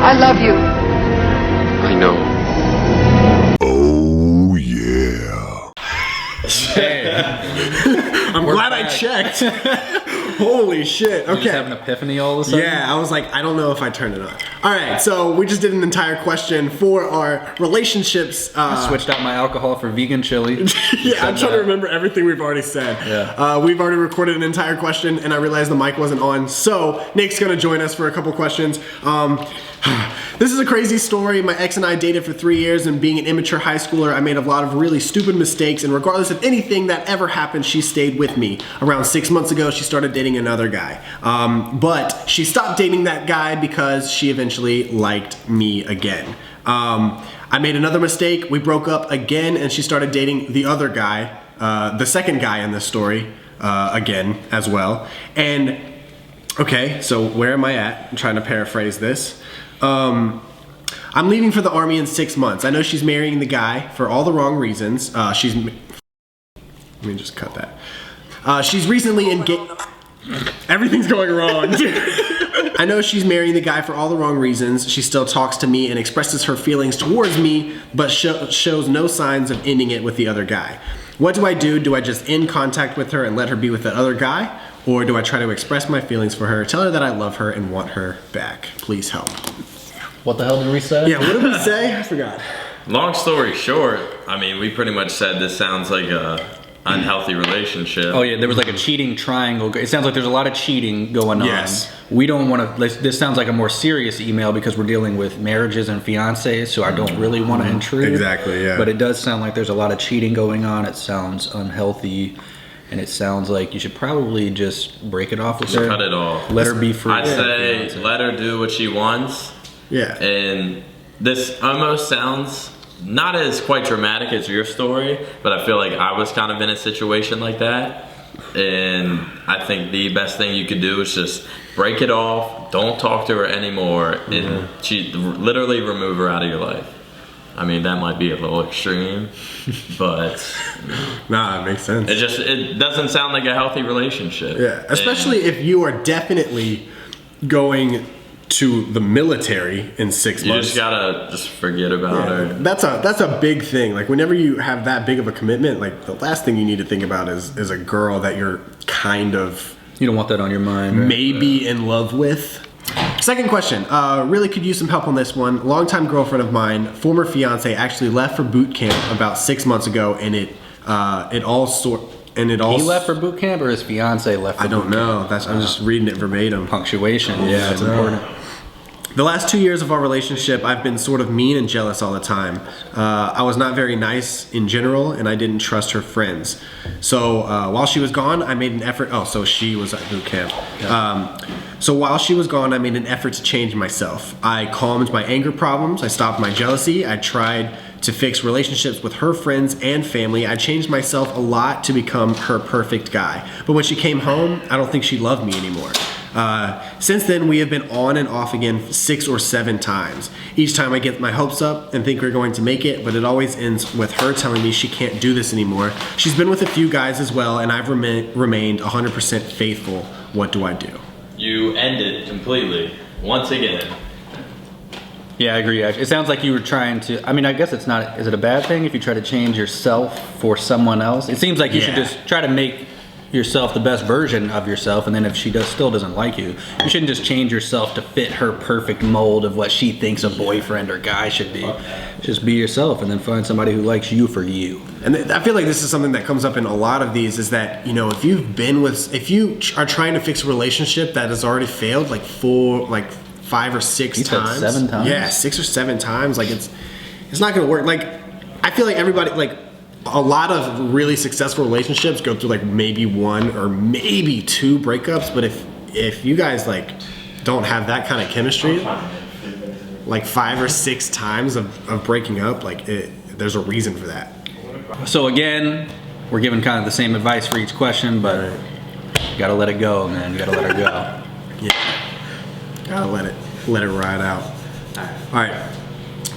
I love you. I know. Oh, yeah. I'm glad I checked. Holy shit. Okay. You just have an epiphany all of a sudden? Yeah, I was like, I don't know if I turned it on. All right, so we just did an entire question for our relationships. I switched out my alcohol for vegan chili. Yeah, I'm trying to remember everything we've already said. Yeah. We've already recorded an entire question, and I realized the mic wasn't on. So Nick's gonna join us for a couple questions. This is a crazy story. My ex and I dated for 3 years, and being an immature high schooler, I made a lot of really stupid mistakes, and regardless of anything that ever happened, she stayed with me. Around 6 months ago, she started dating another guy. But she stopped dating that guy because she eventually liked me again. I made another mistake. We broke up again, and she started dating the other guy, the second guy in this story, again as well. And okay, so where am I at? I'm trying to paraphrase this. I'm leaving for the army in 6 months. I know she's marrying the guy for all the wrong reasons. Let me just cut that. She's recently engaged. Everything's going wrong. I know she's marrying the guy for all the wrong reasons. She still talks to me and expresses her feelings towards me, but shows no signs of ending it with the other guy. What do I do? Do I just end contact with her and let her be with that other guy? Or do I try to express my feelings for her, tell her that I love her and want her back? Please help. What the hell did we say? Yeah, what did we say? I forgot. Long story short, I mean, we pretty much said this sounds like a unhealthy relationship. Oh yeah, there was like a cheating triangle. It sounds like there's a lot of cheating going on. Yes. We don't want to, this sounds like a more serious email because we're dealing with marriages and fiancés, so I don't really want to intrude. Exactly, yeah. But it does sound like there's a lot of cheating going on. It sounds unhealthy. And it sounds like you should probably just break it off with her. Cut it off. Let her be free. I'd say let her do what she wants. Yeah. And this almost sounds not as quite dramatic as your story, but I feel like I was kind of in a situation like that. And I think the best thing you could do is just break it off, don't talk to her anymore, and she literally remove her out of your life. I mean, that might be a little extreme, but Nah, it makes sense. it doesn't sound like a healthy relationship. Yeah, especially if you are definitely going to the military in 6 You months. just gotta forget about her. That's a big thing. Like whenever you have that big of a commitment, like the last thing you need to think about is a girl that you're kind of You don't want that on your mind. Right? maybe in love with. Second question, really could use some help on this one. Longtime girlfriend of mine, former fiance, actually left for boot camp about 6 months ago, and it all. He left for boot camp, or his fiance left for I don't boot know. camp? That's I'm just reading it verbatim. Punctuation. Yeah, that's I know. important. The last 2 years of our relationship, I've been sort of mean and jealous all the time. I was not very nice in general, and I didn't trust her friends. So while she was gone, I made an effort. Oh, so she was at boot camp. So while she was gone, I made an effort to change myself. I calmed my anger problems. I stopped my jealousy. I tried to fix relationships with her friends and family. I changed myself a lot to become her perfect guy. But when she came home, I don't think she loved me anymore. Since then, we have been on and off again 6 or 7 times. Each time I get my hopes up and think we're going to make it, but it always ends with her telling me she can't do this anymore. She's been with a few guys as well, and I've remained 100% faithful. What do I do? You end it completely, once again. Yeah, I agree. It sounds like you were trying to. I mean, I guess it's not. Is it a bad thing if you try to change yourself for someone else? It seems like you should just try to make yourself the best version of yourself, and then if she still doesn't like you, you shouldn't just change yourself to fit her perfect mold of what she thinks a boyfriend or guy should be. Just be yourself, and then find somebody who likes you for you. And I feel like this is something that comes up in a lot of these, is that, you know, if you are trying to fix a relationship that has already failed like 5 or 6 times. 7 times? Yeah, 6 or 7 times. Like it's not gonna work. Like I feel like everybody, like a lot of really successful relationships go through like maybe 1 or maybe 2 breakups, but if you guys like don't have that kind of chemistry, like 5 or 6 times of breaking up, like there's a reason for that. So again, we're giving kind of the same advice for each question, but you gotta let it go, man. You gotta let her go. Yeah. Gotta let it ride out. All right.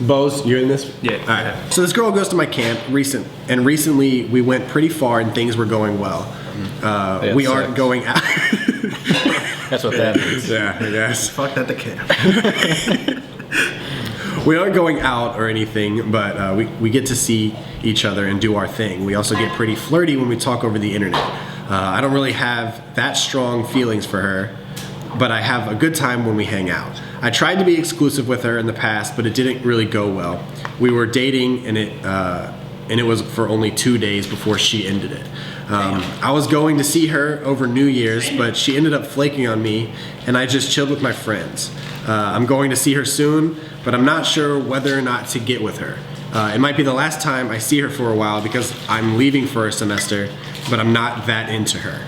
Bose, you're in this? Yeah. All right. So this girl goes to my camp recently we went pretty far and things were going well. We aren't going out. That's what that means. Yeah, I guess. Fucked at the camp. We aren't going out or anything, but we get to see each other and do our thing. We also get pretty flirty when we talk over the internet. I don't really have that strong feelings for her, but I have a good time when we hang out. I tried to be exclusive with her in the past, but it didn't really go well. We were dating, and it was for only 2 days before she ended it. I was going to see her over New Year's, but she ended up flaking on me, and I just chilled with my friends. I'm going to see her soon, but I'm not sure whether or not to get with her. It might be the last time I see her for a while because I'm leaving for a semester, but I'm not that into her.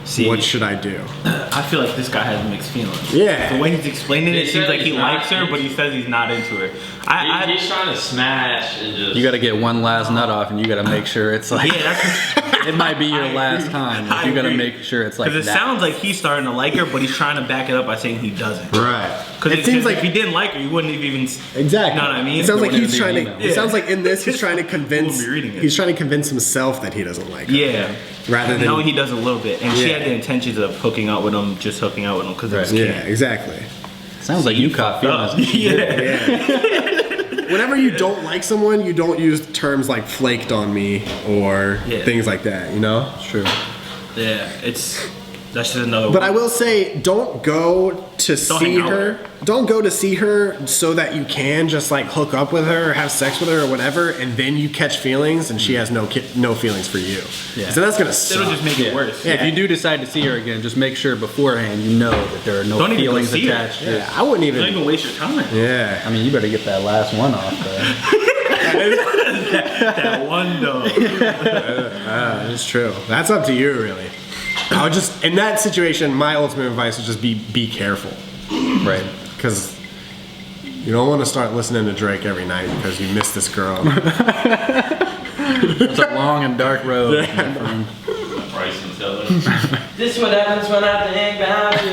See, what should I do? I feel like this guy has mixed feelings. Yeah. The way he's explaining it, He it seems said like he he's not- likes her, but he says he's not into her. He's trying to smash and just. You got to get one last nut off, and you got to make sure it's like. Yeah, that's It might be your I last agree. time. I You got to agree. make sure it's like because it that. sounds like he's starting to like her, but he's trying to back it up by saying he doesn't. Right. Because It seems like if he didn't like her, he wouldn't have even. exactly. You know what I mean? It sounds like There he's wouldn't trying even to. be It email. sounds like in this he's trying to convince. We'll be reading it. He's trying to convince himself that he doesn't like her. Yeah. Rather than. No, he does a little bit, and she Yeah. had the intentions of hooking up with him, just hooking out with him because it was Yeah, Kim. exactly. Sounds like you caught feelings. Yeah. Whenever you don't like someone, you don't use terms like flaked on me or Yeah. things like that, you know? It's true. Yeah, that's just another. But one. I will say, don't go to see hang out her. Don't go to see her so that you can just like hook up with her or have sex with her or whatever, and then you catch feelings and she has no feelings for you. Yeah. So that's gonna suck. It'll just make it worse. Yeah. If you do decide to see her again, just make sure beforehand you know that there are no Don't even go feelings see her. attached. to it. Yeah, I wouldn't Don't even. even waste your time. Yeah. I mean, you better get that last one off. That one dog. That's true. That's up to you, really. I would just, in that situation, my ultimate advice would just be careful. Right. Because you don't want to start listening to Drake every night because you miss this girl. It's a long and dark road. Bryson Tiller. This what happens when I think about you.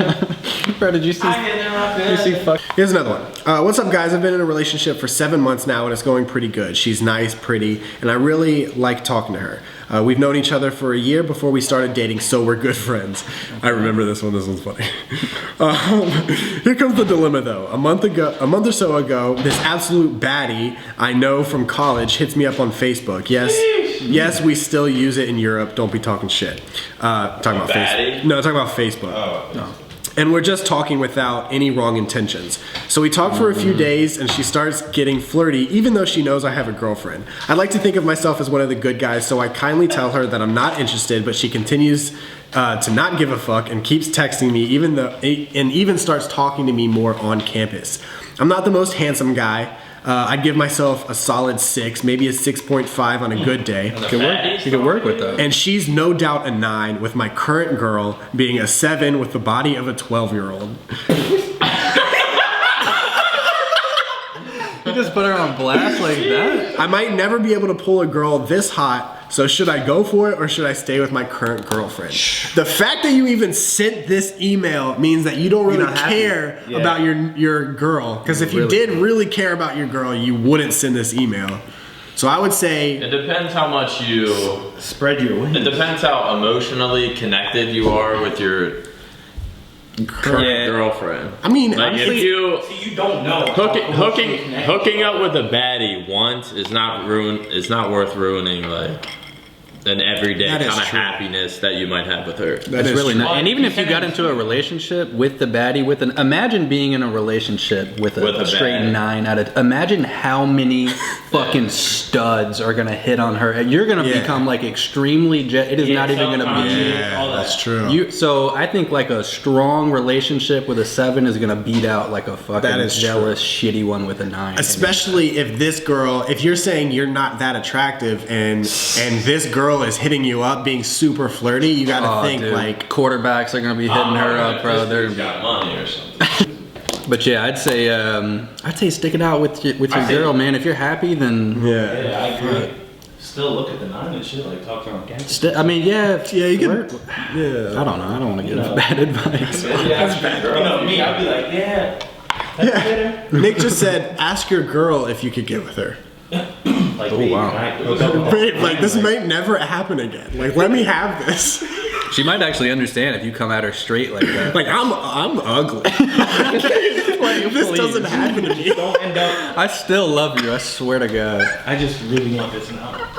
Bro, did you see? I get in my Did you see? feelings. Fuck. Here's another one. What's up, guys? I've been in a relationship for 7 months now, and it's going pretty good. She's nice, pretty, and I really like talking to her. We've known each other for a year before we started dating, so we're good friends. I remember this one. This one's funny. Here comes the dilemma, though. A month or so ago, this absolute baddie I know from college hits me up on Facebook. Yes, we still use it in Europe. Don't be talking shit. Talking about baddie? Facebook. No, talking about Facebook. Oh. No. And we're just talking without any wrong intentions. So we talk for a few days and she starts getting flirty even though she knows I have a girlfriend. I like to think of myself as one of the good guys, so I kindly tell her that I'm not interested, but she continues to not give a fuck and keeps texting me and even starts talking to me more on campus. I'm not the most handsome guy. I'd give myself a solid 6, maybe a 6.5 on a good day. You could work with that. And she's no doubt a 9, with my current girl being a 7 with the body of a 12-year-old. You just put her on blast like that? I might never be able to pull a girl this hot, so should I go for it or should I stay with my current girlfriend? The fact that you even sent this email means that you don't really not happy. care Yeah. about your girl. Because if you did really care about your girl, you wouldn't send this email. So I would say, It depends how much you. Spread your wings. It depends how emotionally connected you are with your current Yeah. girlfriend. I mean, Like honestly, if you You don't know. hooking up with a baddie once is not worth ruining like an everyday That kind is of true. happiness that you might have with her. That That's is really true. not. And even if you got into a relationship with the baddie, imagine being in a relationship with With a a straight baddie. 9 out of. Imagine how many fucking studs are gonna hit on her, and you're gonna Yeah. become like extremely. It is not even gonna be. yeah, that's true. So I think like a strong relationship with a 7 is gonna beat out like a fucking That is true. jealous, shitty one with a 9. Especially if this girl, if you're saying you're not that attractive and this girl is hitting you up being super flirty, you gotta think dude. like, Quarterbacks are gonna be hitting her up, bro. They're. got money or something. But yeah, I'd say stick it out with your girl, man. If you're happy, then yeah. Yeah, I agree. Still look at the 9 and shit, like talk to her on campus. I mean, yeah, Yeah, you flirt. can, yeah. I don't know. I don't want to give bad advice. That's bad. You know me, I'd be like, yeah. That's better. Nick just said, ask your girl if you could get with her. Like, wow. Babe, Babe, like this might never happen again. Like, let me have this. She might actually understand if you come at her straight like that. Like I'm ugly. This doesn't happen to me. Don't end up. I still love you. I swear to God. I just really want this now.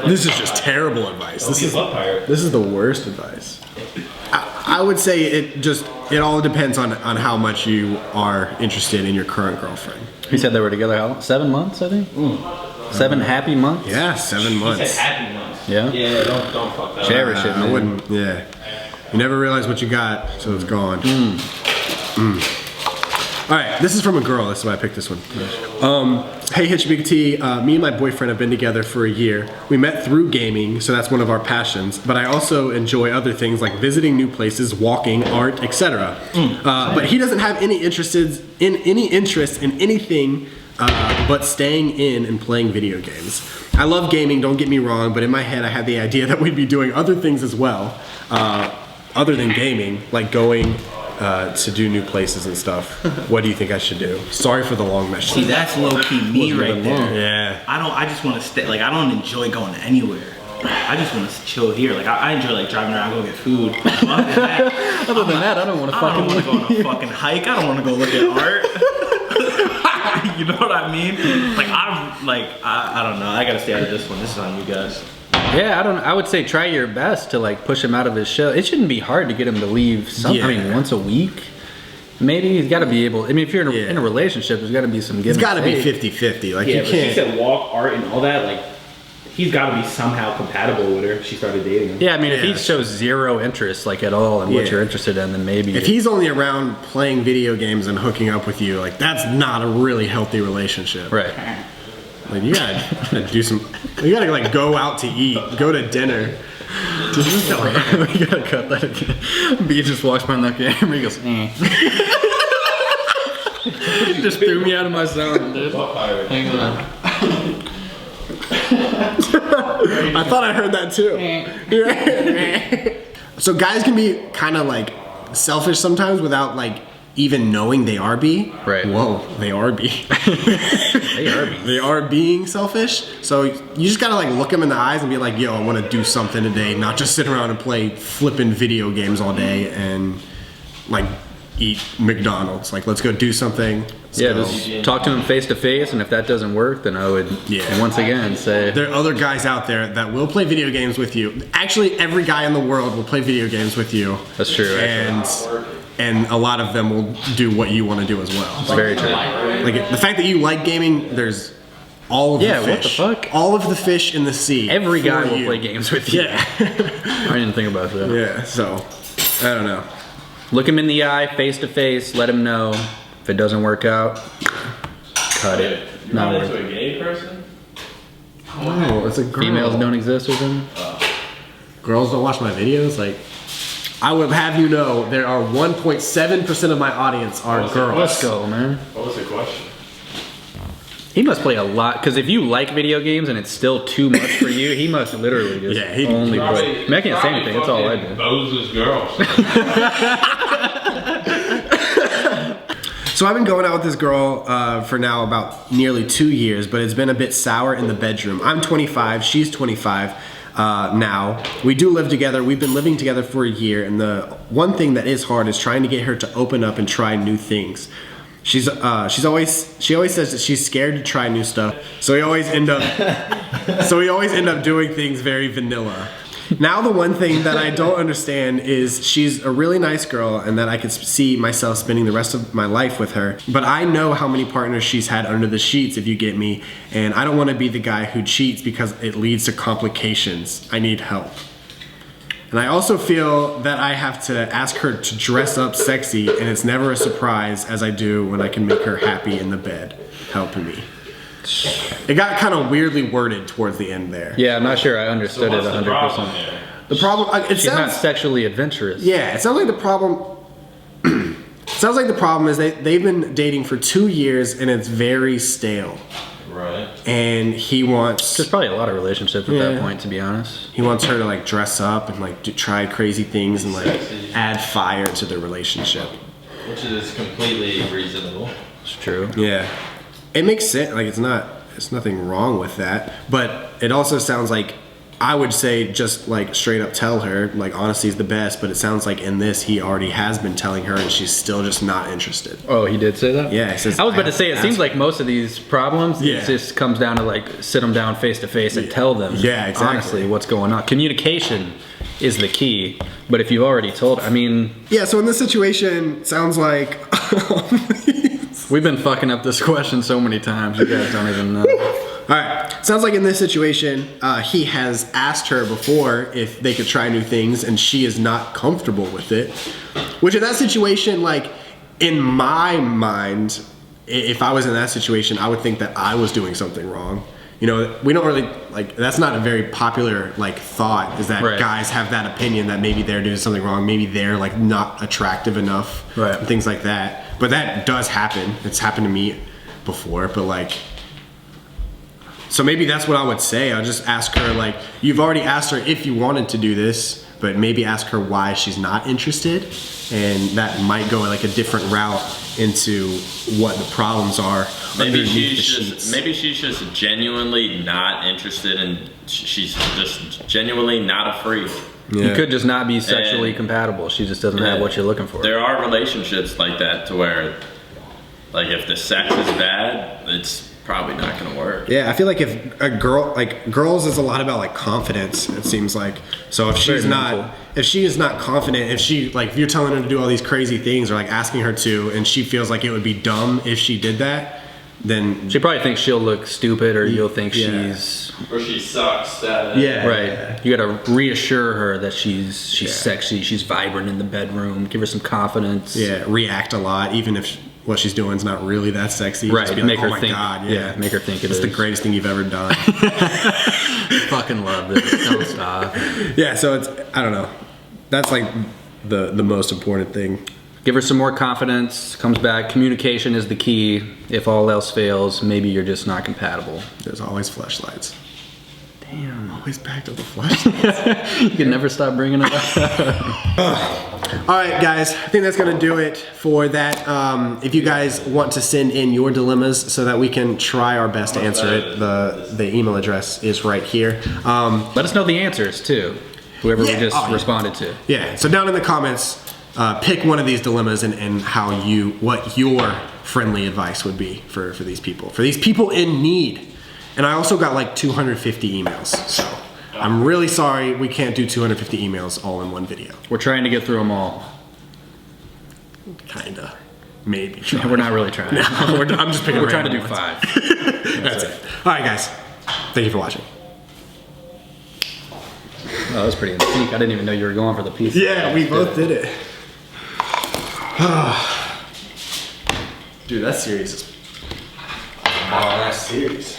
This is just terrible advice. This is the worst advice. I would say it all depends on how much you are interested in your current girlfriend. He said they were together how long? 7 months, I think. 7 happy months. Yeah, 7 months. He said happy months. Yeah. Yeah, don't fuck that. Cherish it, I man. wouldn't. Yeah. You never realize what you got, so it's gone. All right, this is from a girl. That's why I picked this one. Hey, Hitch Big T. Me and my boyfriend have been together for a year. We met through gaming, so that's one of our passions. But I also enjoy other things like visiting new places, walking, art, etc. But he doesn't have any interest in anything but staying in and playing video games. I love gaming, don't get me wrong, but in my head I had the idea that we'd be doing other things as well, other than gaming, like going to do new places and stuff. What do you think I should do? Sorry for the long message. See, that's low key me right there. Yeah. I just want to stay. Like I don't enjoy going anywhere. I just want to chill here. Like I enjoy like driving around, go get food. Other than that, I don't want to I don't want to fucking. go on a fucking hike. I don't want to go look at art. You know what I mean? Like I don't know. I gotta stay out of this one. This is on you guys. Yeah, I would say try your best to like push him out of his shell. It shouldn't be hard to get him to leave. I mean, once a week. Maybe he's got to be able. I mean, if you're in a relationship, there's got to be some give. It's got to be 50-50. Like you But she can't. said walk, art, and all that. Like he's got to be somehow compatible with her if she started dating him. Yeah, I mean, if he Yeah. shows zero interest, like at all, in what Yeah. you're interested in, then maybe. If he's only around playing video games and hooking up with you, like that's not a really healthy relationship. right. Like you gotta do some. You gotta like go out to eat, go to dinner. We gotta cut that again. B just walks behind that camera. He goes, just threw me out of my zone, dude. Hang on. I thought I heard that too. So guys can be kind of like selfish sometimes without like even knowing they are B. Right. Whoa, they are B. They are B. They are being selfish. So you just gotta like look them in the eyes and be like, yo, I want to do something today, not just sit around and play flipping video games all day and like eat McDonald's. Like, let's go do something. Let's Yeah, go. just talk to him face to face, and if that doesn't work, then I would once again say There are other guys out there that will play video games with you. Actually, every guy in the world will play video games with you. that's true. And a lot of them will do what you want to do as well. It's very true. Like the fact that you like gaming, there's all of the fish. what the fuck? All of the fish in the sea. Every for guy will you. play games with you. Yeah. I didn't think about that. Yeah, so I don't know. Look him in the eye, face to face. Let him know. If it doesn't work out, cut it. You're Not not worth into it. a gay person? Oh, it's a girl. Females don't exist or something. Girls don't watch my videos. Like, I would have you know, there are 1.7% of my audience are girls. Let's go, man. What was the question? He must play a lot, because if you like video games and it's still too much for you, he must literally just Yeah, he- only play. I mean, I can't say anything. That's all I do. Moses girls. So I've been going out with this girl for now about nearly 2 years, but it's been a bit sour in the bedroom. I'm 25, she's 25 now. We do live together. We've been living together for a year, and the one thing that is hard is trying to get her to open up and try new things. She always says that she's scared to try new stuff, so we always end up doing things very vanilla. Now the one thing that I don't understand is she's a really nice girl and that I could see myself spending the rest of my life with her, but I know how many partners she's had under the sheets, if you get me, and I don't want to be the guy who cheats because it leads to complications. I need help. And I also feel that I have to ask her to dress up sexy, and it's never a surprise as I do when I can make her happy in the bed. Help me. It got kind of weirdly worded towards the end there. Yeah, I'm not sure I understood it 100%. The problem, it She's not sounds, sexually adventurous. yeah, it sounds like the problem, is they've been dating for 2 years and it's very stale. Right. And he wants, There's probably a lot of relationships at Yeah. that point, to be honest. he wants her to like dress up and like try crazy things and like add fire to the relationship. Which is completely reasonable. It's true. Yeah. It makes sense. Like it's nothing wrong with that, but it also sounds like I would say just like straight up tell her, like honesty is the best, but it sounds like in this he already has been telling her and she's still just not interested. Oh, he did say that? Yeah, he says, I was about to say, it seems like most of these problems, Yeah. it just comes down to like sit them down face to face and tell them Yeah, exactly. honestly what's going on. Communication is the key, but if you've already told, I mean... Yeah, so in this situation, it sounds like... We've been fucking up this question so many times, you guys don't even know. Alright, sounds like in this situation, he has asked her before if they could try new things and she is not comfortable with it. Which in that situation, like, in my mind, if I was in that situation, I would think that I was doing something wrong. You know, we don't really, like, that's not a very popular, like, thought, is that Right. guys have that opinion that maybe they're doing something wrong, maybe they're, like, not attractive enough, Right. and things like that. But that does happen. It's happened to me before, but, like, so maybe that's what I would say. I'll just ask her, like, you've already asked her if you wanted to do this, but maybe ask her why she's not interested, and that might go like a different route into what the problems are. Maybe she's just genuinely not interested and she's just genuinely not a freak. You could just not be sexually And- compatible. She just doesn't have what you're looking for. There are relationships like that to where, like, if the sex is bad, it's probably not gonna work. Yeah, I feel like if a girl, like, girls is a lot about like confidence, it seems like. So if she's Very not, mental. if she is not confident, if she, like, if you're telling her to do all these crazy things or like asking her to, and she feels like it would be dumb if she did that, then She probably thinks she'll look stupid, or you'll think Yeah. she's Or she sucks at it. yeah, right. You gotta reassure her that she's sexy, she's vibrant in the bedroom. Give her some confidence. yeah, react a lot, even if what she's doing is not really that sexy. Right, Just be make like, her oh my think. God, yeah, make her think it it's is. the greatest thing you've ever done. Fucking love this. Don't stop. Yeah, so it's, I don't know. That's like the most important thing. Give her some more confidence. Comes back. Communication is the key. If all else fails, maybe you're just not compatible. There's always fleshlights. Damn. Always back to the fleshlights. You can never stop bringing it up. All right, guys, I think that's gonna do it for that. If you guys want to send in your dilemmas so that we can try our best to answer it, the email address is right here. Let us know the answers too. Whoever Yeah. we just Oh, yeah. responded to. Yeah, so down in the comments, pick one of these dilemmas and what your friendly advice would be for these people in need. And I also got like 250 emails, so I'm really sorry we can't do 250 emails all in one video. We're trying to get through them all. Kinda, maybe. We're not really trying. I'm just picking. We're trying to do random ones. 5. That's it. All right, guys. Thank you for watching. Oh, that was pretty in sync. I didn't even know you were going for the piece. Yeah, we both did it. Dude, that series is. Oh, that series.